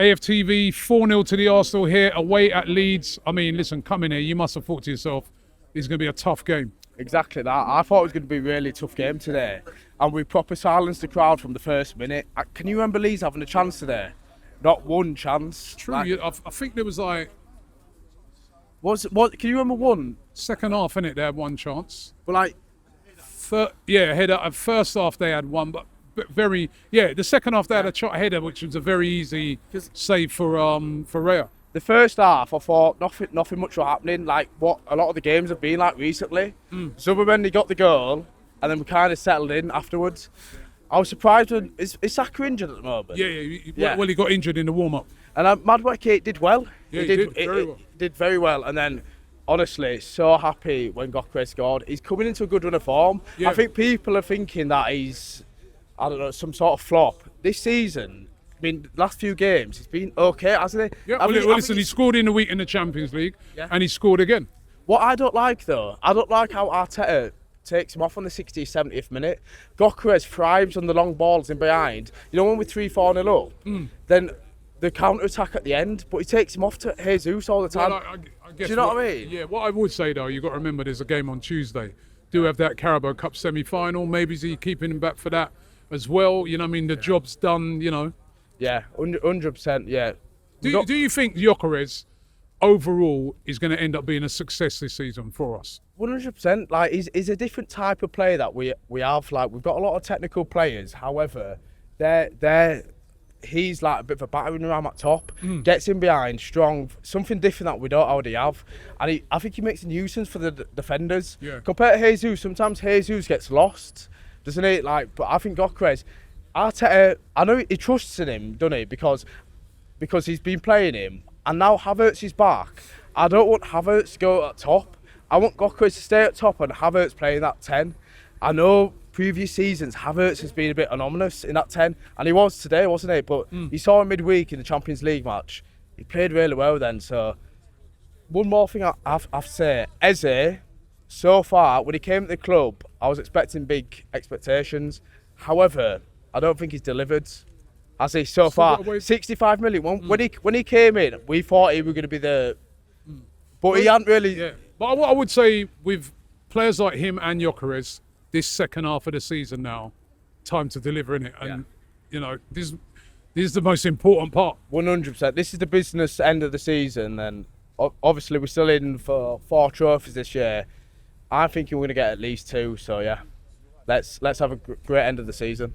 AFTV 4-0 to the Arsenal here, away at Leeds. I mean, listen, coming here, you must have thought to yourself, it's going to be a tough game. Exactly that. I thought it was going to be a really tough game today. And we proper silenced the crowd from the first minute. Can you remember Leeds having a chance today? Not one chance. True, I think there was like... What? Can you remember one? Second half, innit, they had one chance. But like... Header. First half they had one, but the second half they had a header, which was a very easy save for Raya. The first half, I thought nothing much was happening, like what a lot of the games have been like recently. Zuberman, he got the goal, and then we kind of settled in afterwards. I was surprised when... Is Saka injured at the moment? Yeah. Well, he got injured in the warm-up. And Madweke did well. Yeah, he did very well. Did very well, and then... Honestly, so happy when Gyokeres scored. He's coming into a good run of form. Yeah. I think people are thinking that he's, I don't know, some sort of flop. This season, I mean, last few games, he's been okay, hasn't he? Yeah, listen, he scored in the week in the Champions League, and he scored again. What I don't like, though, I don't like how Arteta takes him off on the 60th, 70th minute. Gyokeres thrives on the long balls in behind. You know, when we're 3-4-0 up, then the counter-attack at the end, but he takes him off to Jesus all the time. Well, I guess do you know what I mean? Yeah, what I would say, though, you've got to remember there's a game on Tuesday. Do have that Carabao Cup semi-final. Maybe is he keeping him back for that as well? You know what I mean? The job's done, you know. Yeah, 100%, yeah. Do you think Gyokeres overall is going to end up being a success this season for us? 100%. Like, he's a different type of player that we have. Like, we've got a lot of technical players. However, he's like a bit of a battering ram at top, gets in behind, strong, something different that we don't already have. And I think he makes a nuisance for the defenders. Yeah. Compared to Jesus, sometimes Jesus gets lost, doesn't he? Like, but I think Gyokeres, Arteta, I know he trusts in him, doesn't he? Because he's been playing him, and now Havertz is back. I don't want Havertz to go at top. I want Gyokeres to stay at top and Havertz playing that 10. I know previous seasons, Havertz has been a bit anomalous in that 10, and he was today, wasn't he? But you saw him midweek in the Champions League match. He played really well then. So, one more thing I have to say. Eze, so far, when he came to the club, I was expecting big expectations. However, I don't think he's delivered. Has he so far? 65 million. When he came in, we thought he was going to be the... But he hadn't really... Yeah. But what I would say with players like him and Gyokeres, this second half of the season now, time to deliver in it, and you know this is the most important part. 100%. This is the business end of the season, and obviously we're still in for 4 trophies this year. I'm thinking we're going to get at least 2. So yeah, let's have a great end of the season.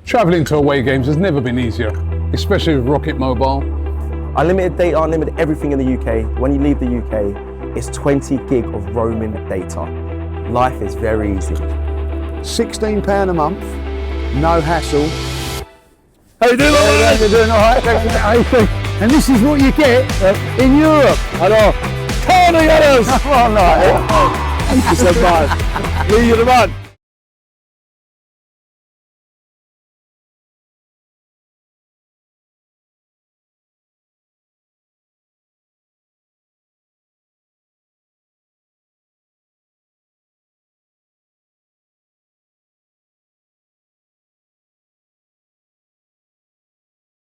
Travelling to away games has never been easier, especially with Rocket Mobile. Unlimited data, unlimited everything in the UK. When you leave the UK, it's 20 gig of roaming data. Life is very easy. £16 a month, no hassle. How you doing, mate? You're doing all right. And this is what you get in Europe. I know. Tony Ellis! Come on, mate. You're the man.